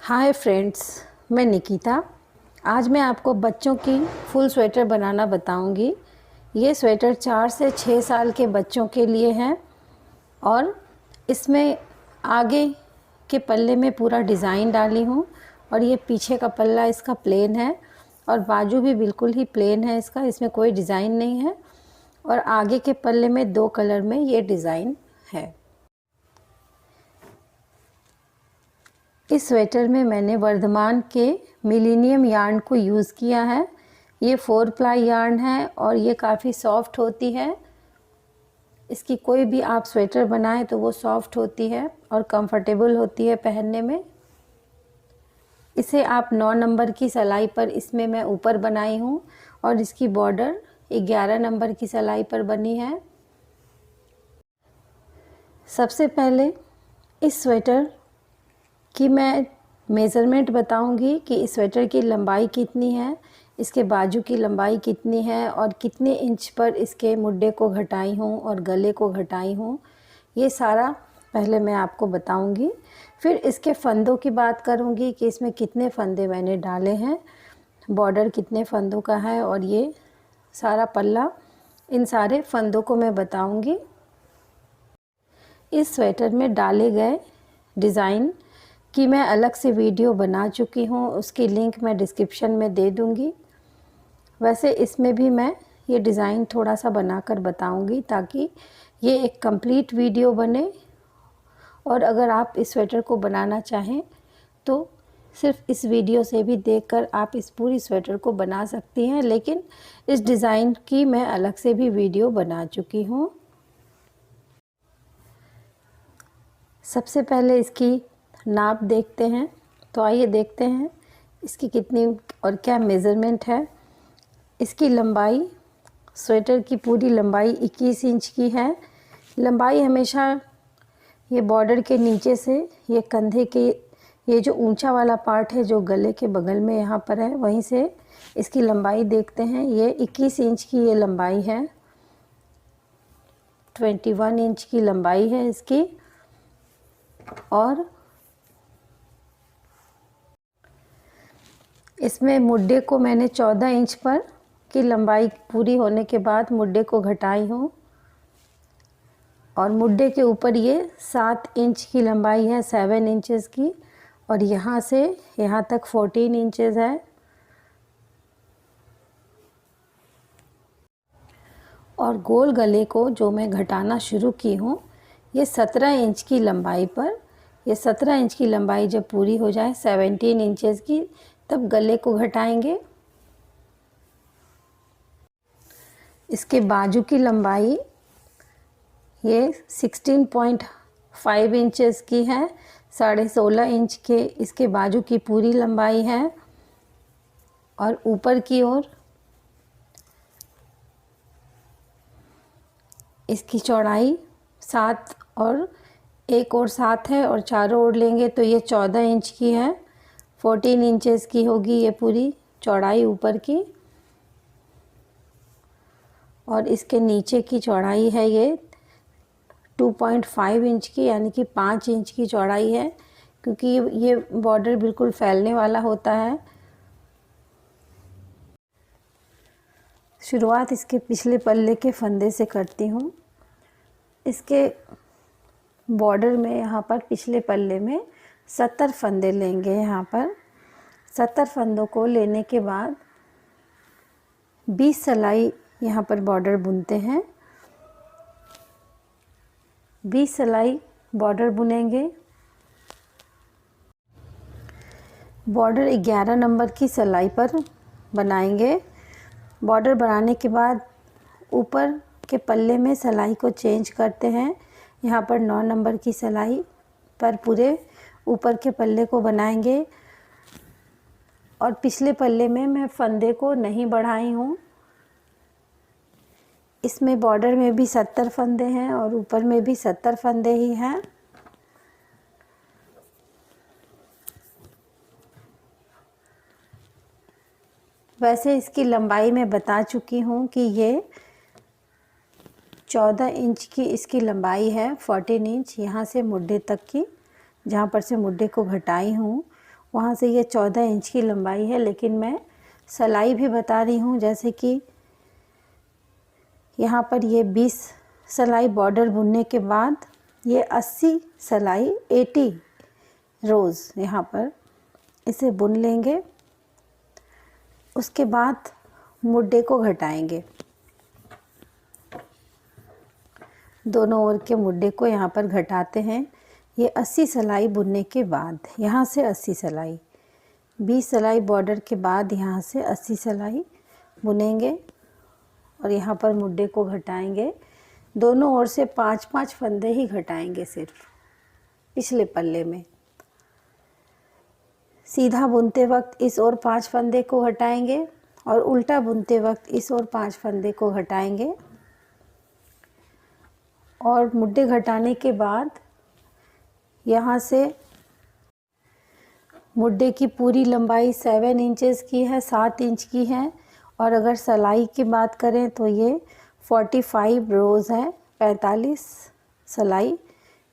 Hi friends, मैं निकिता। आज मैं आपको बच्चों की फुल स्वेटर बनाना बताऊंगी। ये स्वेटर 4 से 6 साल के बच्चों के लिए हैं और इसमें आगे के पल्ले में पूरा डिज़ाइन डाली हूँ और ये पीछे का पल्ला इसका प्लेन है और बाजू भी बिल्कुल ही प्लेन है इसका, इसमें कोई डिज़ाइन नहीं है और आगे के पल्ले में 2 कलर में ये डिज़ाइन है। इस स्वेटर में मैंने वर्धमान के मिलेनियम यार्न को यूज़ किया है। ये 4 प्लाई यार्न है और ये काफ़ी सॉफ्ट होती है। इसकी कोई भी आप स्वेटर बनाएं तो वो सॉफ्ट होती है और कंफर्टेबल होती है पहनने में। इसे आप 9 नंबर की सिलाई पर इसमें मैं ऊपर बनाई हूँ और इसकी बॉर्डर 11 नंबर की सिलाई पर बनी है। सबसे पहले इस स्वेटर कि मैं मेज़रमेंट बताऊंगी कि इस स्वेटर की लंबाई कितनी है, इसके बाजू की लंबाई कितनी है और कितने इंच पर इसके मुड्डे को घटाई हूँ और गले को घटाई हूँ। ये सारा पहले मैं आपको बताऊंगी। फिर इसके फंदों की बात करूंगी कि इसमें कितने फंदे मैंने डाले हैं, बॉर्डर कितने फंदों का है और ये सारा पल्ला, इन सारे फंदों को मैं बताऊंगी। इस स्वेटर में डाले गए डिज़ाइन कि मैं अलग से वीडियो बना चुकी हूँ, उसकी लिंक मैं डिस्क्रिप्शन में दे दूँगी। वैसे इसमें भी मैं ये डिज़ाइन थोड़ा सा बनाकर बताऊँगी ताकि ये एक कंप्लीट वीडियो बने और अगर आप इस स्वेटर को बनाना चाहें तो सिर्फ इस वीडियो से भी देखकर आप इस पूरी स्वेटर को बना सकती हैं, लेकिन इस डिज़ाइन की मैं अलग से भी वीडियो बना चुकी हूँ। सबसे पहले इसकी नाप देखते हैं, तो आइए देखते हैं इसकी कितनी और क्या मेज़रमेंट है। इसकी लंबाई, स्वेटर की पूरी लंबाई 21 इंच की है। लंबाई हमेशा ये बॉर्डर के नीचे से ये कंधे के ये जो ऊंचा वाला पार्ट है जो गले के बगल में यहाँ पर है, वहीं से इसकी लंबाई देखते हैं। ये 21 इंच की ये लंबाई है, 21 इंच की लंबाई है इसकी। और इसमें मुड्डे को मैंने 14 इंच पर की लंबाई पूरी होने के बाद मुड्डे को घटाई हूँ और मुड्डे के ऊपर ये 7 इंच की लंबाई है, 7 इंचेस की, और यहाँ से यहाँ तक 14 इंचेस है। और गोल गले को जो मैं घटाना शुरू की हूँ ये 17 इंच की लंबाई पर, ये 17 इंच की लंबाई जब पूरी हो जाए 17 इंचेस की, तब गले को घटाएंगे। इसके बाजू की लंबाई ये 16.5 इंचेस की है, 16.5 इंच के इसके बाजू की पूरी लंबाई है। और ऊपर की ओर इसकी चौड़ाई 7 और एक और 7 है और चारों ओर लेंगे तो ये 14 इंच की है, 14 इंचेस की होगी ये पूरी चौड़ाई ऊपर की। और इसके नीचे की चौड़ाई है ये 2.5 इंच की, यानी कि 5 इंच की चौड़ाई है, क्योंकि ये बॉर्डर बिल्कुल फैलने वाला होता है। शुरुआत इसके पिछले पल्ले के फंदे से करती हूँ। इसके बॉर्डर में यहाँ पर पिछले पल्ले में 70 फंदे लेंगे। यहाँ पर 70 फंदों को लेने के बाद 20 सिलाई यहाँ पर बॉर्डर बुनते हैं। 20 सिलाई बॉर्डर बुनेंगे। बॉर्डर 11 नंबर की सिलाई पर बनाएंगे। बॉर्डर बनाने के बाद ऊपर के पल्ले में सिलाई को चेंज करते हैं। यहाँ पर 9 नंबर की सिलाई पर पूरे ऊपर के पल्ले को बनाएंगे और पिछले पल्ले में मैं फंदे को नहीं बढ़ाई हूँ। इसमें बॉर्डर में भी 70 फंदे हैं और ऊपर में भी 70 फंदे ही हैं। वैसे इसकी लंबाई मैं बता चुकी हूँ कि ये 14 इंच की इसकी लंबाई है, 14 इंच यहाँ से मुड्डे तक की, जहाँ पर से मुड्डे को घटाई हूँ वहाँ से ये 14 इंच की लंबाई है, लेकिन मैं सिलाई भी बता रही हूँ। जैसे कि यहाँ पर ये 20 सिलाई बॉर्डर बुनने के बाद ये 80 सिलाई 80 रोज़ यहाँ पर इसे बुन लेंगे। उसके बाद मुड्डे को घटाएंगे, दोनों ओर के मुड्डे को यहाँ पर घटाते हैं। ये 80 सिलाई बुनने के बाद यहाँ से 80 सिलाई, 20 सिलाई बॉर्डर के बाद यहाँ से 80 सिलाई बुनेंगे और यहाँ पर मुड्डे को घटाएंगे। दोनों ओर से 5-5 फंदे ही घटाएंगे सिर्फ पिछले पल्ले में। सीधा बुनते वक्त इस ओर 5 फंदे को घटाएंगे और उल्टा बुनते वक्त इस ओर 5 फंदे को घटाएंगे। और मुड्डे घटाने के बाद यहाँ से मुड्डे की पूरी लंबाई 7 इंचेस की है, 7 इंच की है। और अगर सिलाई की बात करें तो ये 45 रोज़ है, 45 सिलाई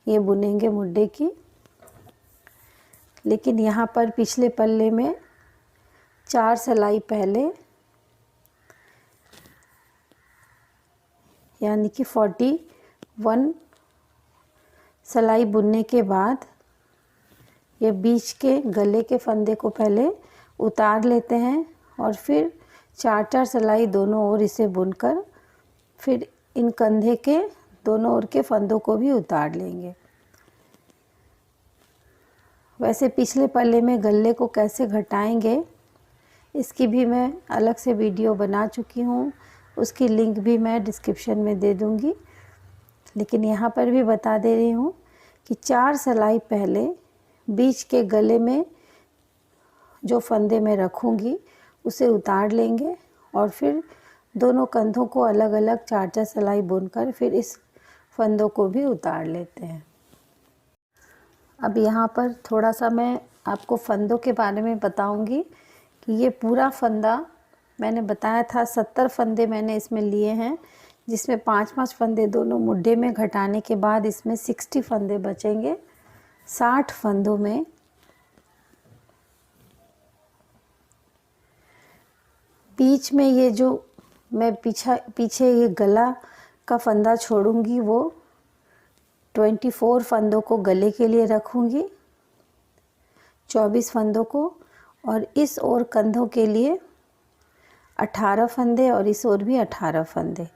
ये बुनेंगे मुड्डे की। लेकिन यहाँ पर पिछले पल्ले में 4 सिलाई पहले, यानी कि 41 सिलाई बुनने के बाद ये बीच के गले के फंदे को पहले उतार लेते हैं और फिर 4-4 सिलाई दोनों ओर इसे बुनकर फिर इन कंधे के दोनों ओर के फंदों को भी उतार लेंगे। वैसे पिछले पल्ले में गले को कैसे घटाएंगे इसकी भी मैं अलग से वीडियो बना चुकी हूँ, उसकी लिंक भी मैं डिस्क्रिप्शन में दे दूँगी। लेकिन यहाँ पर भी बता दे रही हूँ कि 4 सिलाई पहले बीच के गले में जो फंदे मैं रखूँगी उसे उतार लेंगे और फिर दोनों कंधों को अलग अलग 4-4 सिलाई बुनकर फिर इस फंदों को भी उतार लेते हैं। अब यहाँ पर थोड़ा सा मैं आपको फंदों के बारे में बताऊंगी कि ये पूरा फंदा मैंने बताया था 70 फंदे मैंने इसमें लिए हैं, जिसमें 5-5 फंदे दोनों मुड्डे में घटाने के बाद इसमें 60 फंदे बचेंगे। 60 फंदों में बीच में ये जो मैं पीछे ये गला का फंदा छोड़ूंगी वो 24 फंदों को गले के लिए रखूंगी, 24 फंदों को, और इस ओर कंधों के लिए 18 फंदे और इस ओर भी 18 फंदे।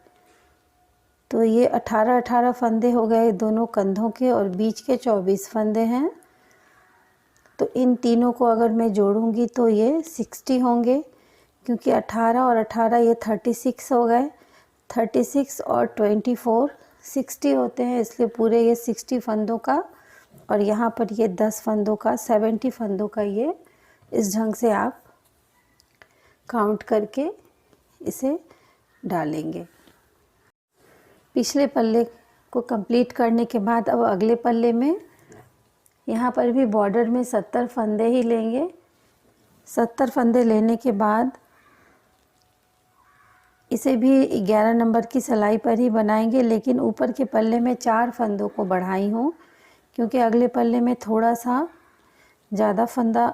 तो ये 18 फंदे हो गए दोनों कंधों के और बीच के 24 फंदे हैं। तो इन तीनों को अगर मैं जोड़ूंगी तो ये 60 होंगे, क्योंकि 18 और 18 ये 36 हो गए। 36 और 24 60 होते हैं, इसलिए पूरे ये 60 फंदों का और यहाँ पर ये 10 फंदों का 70 फंदों का ये इस ढंग से आप काउंट करके इसे डालेंगे। पिछले पल्ले को कंप्लीट करने के बाद अब अगले पल्ले में यहाँ पर भी बॉर्डर में 70 फंदे ही लेंगे। 70 फंदे लेने के बाद इसे भी 11 नंबर की सिलाई पर ही बनाएंगे, लेकिन ऊपर के पल्ले में 4 फंदों को बढ़ाई हूँ, क्योंकि अगले पल्ले में थोड़ा सा ज़्यादा फंदा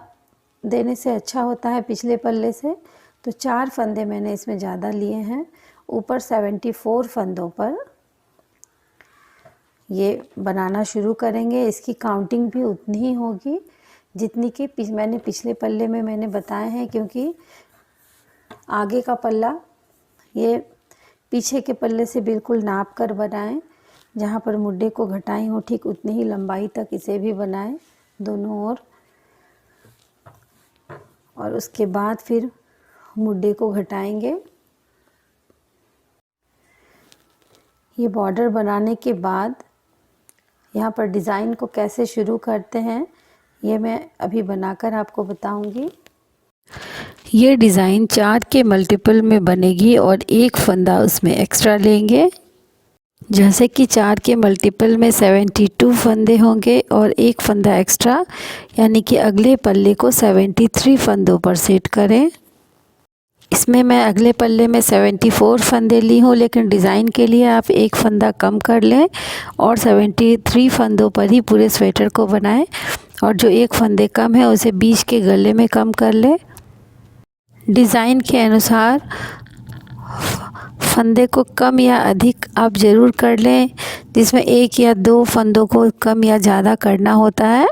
देने से अच्छा होता है पिछले पल्ले से। तो 4 फंदे मैंने इसमें ज़्यादा लिए हैं। ऊपर 74 फंदों पर ये बनाना शुरू करेंगे। इसकी काउंटिंग भी उतनी ही होगी जितनी कि मैंने पिछले पल्ले में मैंने बताए हैं, क्योंकि आगे का पल्ला ये पीछे के पल्ले से बिल्कुल नाप कर बनाएं। जहाँ पर मुड्डे को घटाई हूँ ठीक उतनी ही लंबाई तक इसे भी बनाएं दोनों ओर, और उसके बाद फिर मुड्डे को घटाएंगे। ये बॉर्डर बनाने के बाद यहाँ पर डिज़ाइन को कैसे शुरू करते हैं ये मैं अभी बनाकर आपको बताऊंगी। ये डिज़ाइन 4 के मल्टीपल में बनेगी और एक फंदा उसमें एक्स्ट्रा लेंगे। जैसे कि 4 के मल्टीपल में 72 फंदे होंगे और एक फंदा एक्स्ट्रा, यानी कि अगले पल्ले को 73 फंदों पर सेट करें। इसमें मैं अगले पल्ले में 74 फंदे ली हूँ, लेकिन डिज़ाइन के लिए आप एक फंदा कम कर लें और 73 फंदों पर ही पूरे स्वेटर को बनाएं। और जो एक फंदे कम है उसे बीच के गले में कम कर ले। डिज़ाइन के अनुसार फंदे को कम या अधिक आप ज़रूर कर लें, जिसमें एक या दो फंदों को कम या ज़्यादा करना होता है।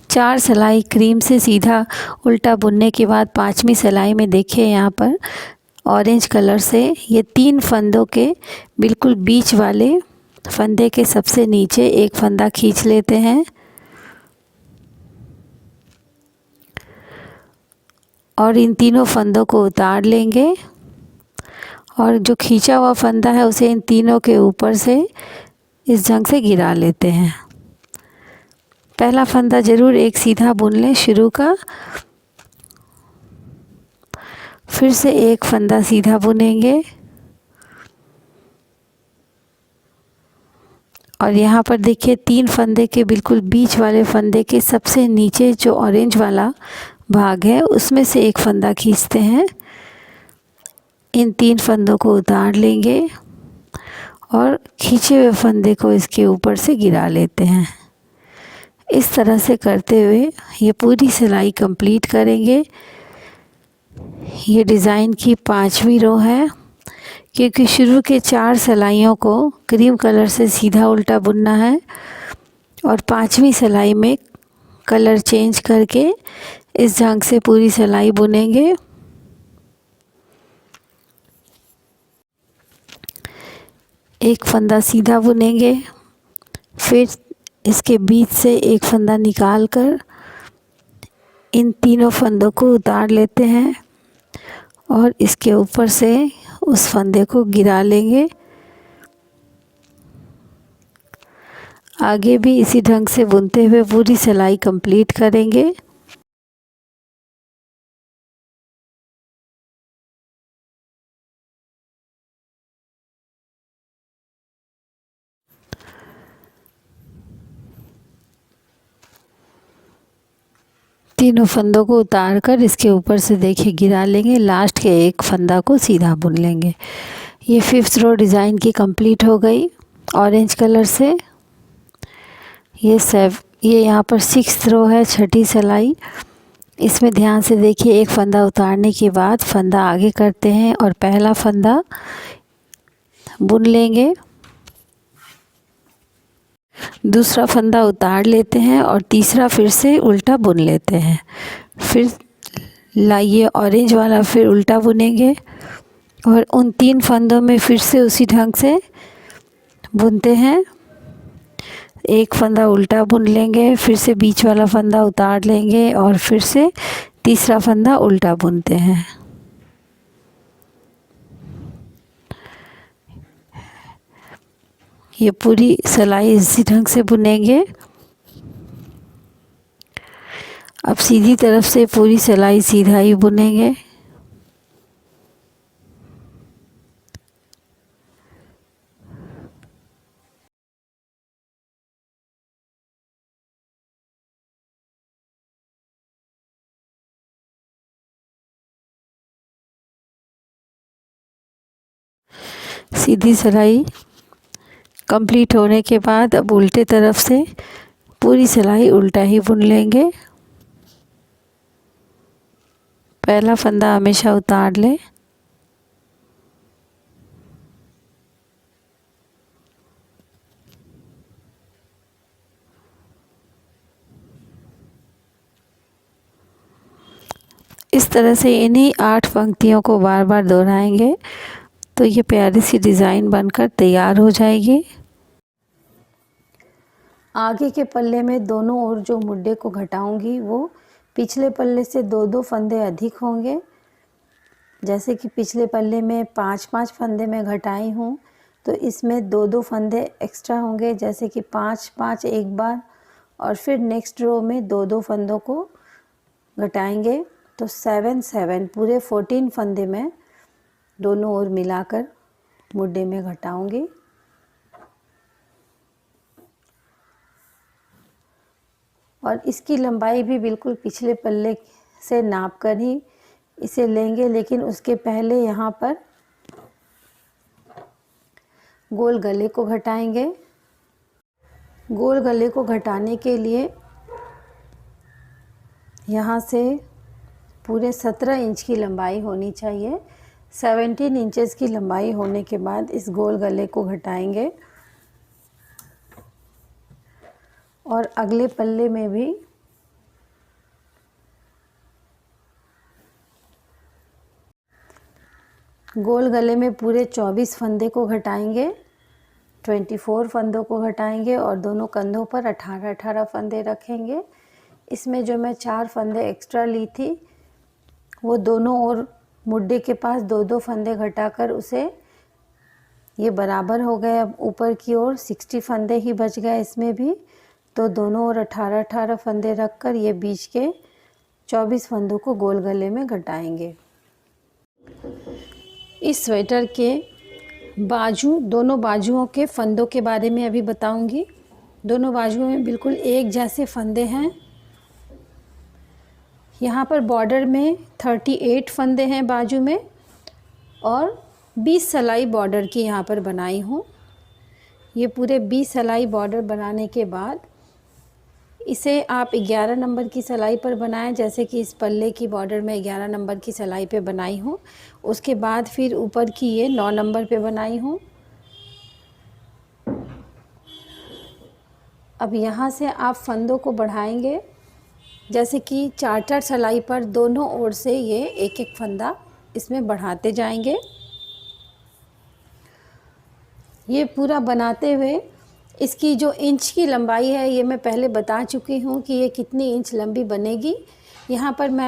4 सिलाई क्रीम से सीधा उल्टा बुनने के बाद 5वीं सिलाई में देखिए यहाँ पर ऑरेंज कलर से ये 3 फंदों के बिल्कुल बीच वाले फंदे के सबसे नीचे एक फंदा खींच लेते हैं और इन तीनों फंदों को उतार लेंगे और जो खींचा हुआ फंदा है उसे इन तीनों के ऊपर से इस ढंग से गिरा लेते हैं। पहला फंदा ज़रूर एक सीधा बुन लें शुरू का, फिर से एक फंदा सीधा बुनेंगे और यहाँ पर देखिए 3 फंदे के बिल्कुल बीच वाले फंदे के सबसे नीचे जो ऑरेंज वाला भाग है उसमें से एक फंदा खींचते हैं। इन 3 फंदों को उतार लेंगे और खींचे हुए फंदे को इसके ऊपर से गिरा लेते हैं। इस तरह से करते हुए ये पूरी सिलाई कंप्लीट करेंगे। ये डिज़ाइन की 5वीं रो है। क्योंकि शुरू के 4 सिलाइयों को क्रीम कलर से सीधा उल्टा बुनना है और 5वीं सिलाई में कलर चेंज करके इस ढंग से पूरी सिलाई बुनेंगे। एक फंदा सीधा बुनेंगे, फिर इसके बीच से एक फंदा निकाल कर इन तीनों फंदों को उतार लेते हैं और इसके ऊपर से उस फंदे को गिरा लेंगे। आगे भी इसी ढंग से बुनते हुए पूरी सिलाई कंप्लीट करेंगे। तीनों फंदों को उतार कर इसके ऊपर से देखिए गिरा लेंगे। लास्ट के एक फंदा को सीधा बुन लेंगे। ये 5th रो डिज़ाइन की कंप्लीट हो गई ऑरेंज कलर से। ये यहाँ पर 6th रो है, 6ठी सिलाई। इसमें ध्यान से देखिए एक फंदा उतारने के बाद फंदा आगे करते हैं और पहला फंदा बुन लेंगे, दूसरा फंदा उतार लेते हैं और तीसरा फिर से उल्टा बुन लेते हैं। फिर लाइए ऑरेंज वाला फिर उल्टा बुनेंगे और उन 3 फंदों में फिर से उसी ढंग से बुनते हैं। एक फंदा उल्टा बुन लेंगे, फिर से बीच वाला फंदा उतार लेंगे और फिर से तीसरा फंदा उल्टा बुनते हैं। ये पूरी सिलाई इसी ढंग से बुनेंगे। अब सीधी तरफ से पूरी सिलाई सीधा ही बुनेंगे। सीधी सिलाई कंप्लीट होने के बाद अब उल्टे तरफ से पूरी सिलाई उल्टा ही बुन लेंगे। पहला फंदा हमेशा उतार लें। इस तरह से इन्हीं 8 पंक्तियों को बार बार दोहराएंगे तो ये प्यारी सी डिज़ाइन बनकर तैयार हो जाएगी। आगे के पल्ले में दोनों ओर जो मुड्डे को घटाऊंगी वो पिछले पल्ले से 2-2 फंदे अधिक होंगे। जैसे कि पिछले पल्ले में 5-5 फंदे मैं घटाई हूँ, तो इसमें 2-2 फंदे एक्स्ट्रा होंगे। जैसे कि 5-5 एक बार और फिर नेक्स्ट रो में 2-2 फंदों को घटाएंगे तो 7-7 पूरे 14 फंदे में दोनों ओर मिलाकर मुड्डे में घटाऊंगी। और इसकी लंबाई भी बिल्कुल पिछले पल्ले से नाप कर ही इसे लेंगे, लेकिन उसके पहले यहाँ पर गोल गले को घटाएंगे। गोल गले को घटाने के लिए यहाँ से पूरे 17 इंच की लंबाई होनी चाहिए। 17 इंचेस की लंबाई होने के बाद इस गोल गले को घटाएंगे और अगले पल्ले में भी गोल गले में पूरे 24 फंदे को घटाएंगे, 24 फंदों को घटाएंगे और दोनों कंधों पर 18-18 फंदे रखेंगे। इसमें जो मैं 4 फंदे एक्स्ट्रा ली थी वो दोनों ओर मुड्डे के पास 2-2 फंदे घटाकर उसे ये बराबर हो गए। अब ऊपर की ओर 60 फंदे ही बच गए इसमें भी, तो दोनों ओर 18-18 फंदे रखकर ये बीच के 24 फंदों को गोल गले में घटाएंगे। इस स्वेटर के बाजू, दोनों बाजुओं के फंदों के बारे में अभी बताऊंगी। दोनों बाजुओं में बिल्कुल एक जैसे फंदे हैं। यहाँ पर बॉर्डर में 38 फंदे हैं बाजू में और 20 सिलाई बॉर्डर की यहाँ पर बनाई हूँ। ये पूरे 20 सिलाई बॉर्डर बनाने के बाद इसे आप 11 नंबर की सिलाई पर बनाएं, जैसे कि इस पल्ले की बॉर्डर में 11 नंबर की सिलाई पे बनाई हूँ। उसके बाद फिर ऊपर की ये 9 नंबर पे बनाई हूँ। अब यहाँ से आप फंदों को बढ़ाएंगे, जैसे कि 4-4 सिलाई पर दोनों ओर से ये एक एक फंदा इसमें बढ़ाते जाएंगे। ये पूरा बनाते हुए इसकी जो इंच की लंबाई है ये मैं पहले बता चुकी हूँ कि ये कितनी इंच लंबी बनेगी। यहाँ पर मैं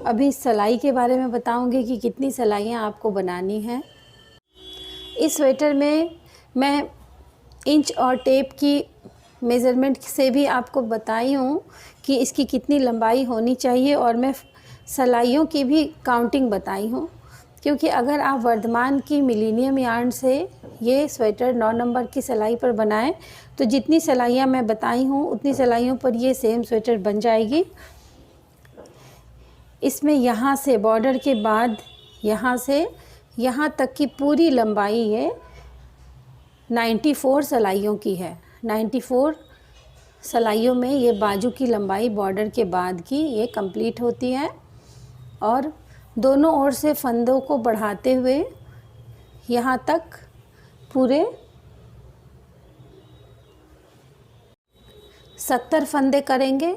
अभी सिलाई के बारे में बताऊँगी कि कितनी सिलाइयाँ आपको बनानी हैं। इस स्वेटर में मैं इंच और टेप की मेज़रमेंट से भी आपको बताई हूँ कि इसकी कितनी लंबाई होनी चाहिए और मैं सिलाइयों की भी काउंटिंग बताई हूँ, क्योंकि अगर आप वर्धमान की मिलेनियम यार्न से ये स्वेटर 9 नंबर की सिलाई पर बनाएं तो जितनी सिलाइयाँ मैं बताई हूँ उतनी सिलाइयों पर ये सेम स्वेटर बन जाएगी। इसमें यहाँ से बॉर्डर के बाद यहाँ से यहाँ तक की पूरी लंबाई ये 94 सिलाइयों की है। 94 सिलाइयों में ये बाजू की लंबाई बॉर्डर के बाद की ये कंप्लीट होती है और दोनों ओर से फंदों को बढ़ाते हुए यहाँ तक पूरे 70 फंदे करेंगे।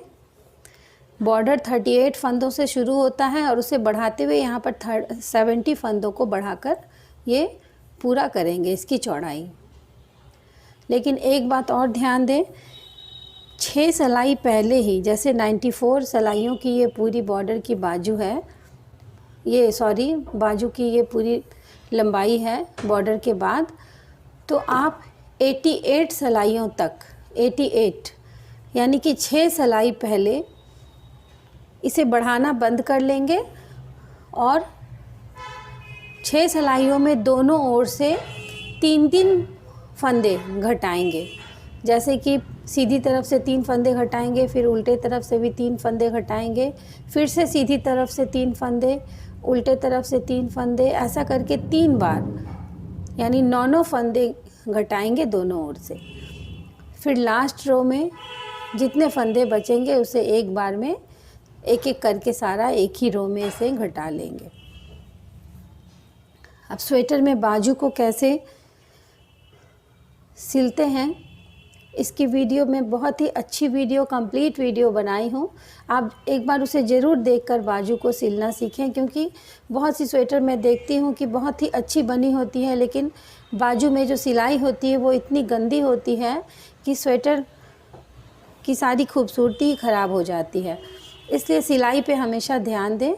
बॉर्डर 38 फंदों से शुरू होता है और उसे बढ़ाते हुए यहाँ पर 70 फंदों को बढ़ाकर ये पूरा करेंगे इसकी चौड़ाई। लेकिन एक बात और ध्यान दें, 6 सिलाई पहले ही, जैसे 94 सिलाइयों की ये पूरी बॉर्डर की बाजू है, बाजू की ये पूरी लंबाई है बॉर्डर के बाद, तो आप 88 सिलाइयों तक, 88 यानी कि 6 सिलाई पहले इसे बढ़ाना बंद कर लेंगे और 6 सिलाइयों में दोनों ओर से 3-3 फंदे घटाएंगे। जैसे कि सीधी तरफ से 3 फंदे घटाएंगे, फिर उल्टे तरफ से भी 3 फंदे घटाएंगे, फिर से सीधी तरफ से 3 फंदे, उल्टे तरफ से 3 फंदे, ऐसा करके 3 बार, यानी 9 फंदे घटाएंगे दोनों ओर से। फिर लास्ट रो में जितने फंदे बचेंगे उसे एक बार में एक एक करके सारा एक ही रो में इसे घटा लेंगे। अब स्वेटर में बाजू को कैसे सिलते हैं इसकी वीडियो में बहुत ही अच्छी वीडियो, कंप्लीट वीडियो बनाई हूँ। आप एक बार उसे ज़रूर देखकर बाजू को सिलना सीखें, क्योंकि बहुत सी स्वेटर मैं देखती हूँ कि बहुत ही अच्छी बनी होती है लेकिन बाजू में जो सिलाई होती है वो इतनी गंदी होती है कि स्वेटर की सारी खूबसूरती ही ख़राब हो जाती है। इसलिए सिलाई पे हमेशा ध्यान दें।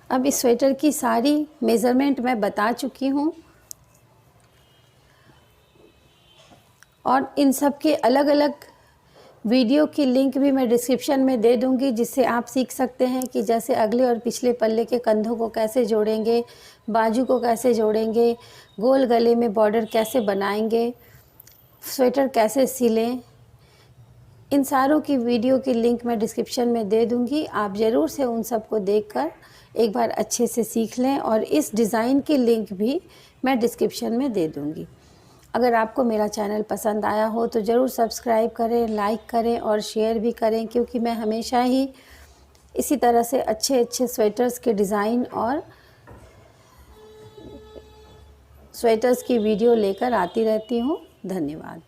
अब इस स्वेटर की सारी मेज़रमेंट मैं बता चुकी हूँ और इन सब के अलग अलग वीडियो की लिंक भी मैं डिस्क्रिप्शन में दे दूँगी, जिससे आप सीख सकते हैं कि जैसे अगले और पिछले पल्ले के कंधों को कैसे जोड़ेंगे, बाजू को कैसे जोड़ेंगे, गोल गले में बॉर्डर कैसे बनाएंगे, स्वेटर कैसे सिलें। इन सारों की वीडियो की लिंक मैं डिस्क्रिप्शन में दे दूँगी। आप ज़रूर से उन सब को देखकर एक बार अच्छे से सीख लें और इस डिज़ाइन की लिंक भी मैं डिस्क्रिप्शन में दे दूँगी। अगर आपको मेरा चैनल पसंद आया हो तो ज़रूर सब्सक्राइब करें, लाइक करें और शेयर भी करें, क्योंकि मैं हमेशा ही इसी तरह से अच्छे अच्छे स्वेटर्स के डिज़ाइन और स्वेटर्स की वीडियो लेकर आती रहती हूँ। धन्यवाद।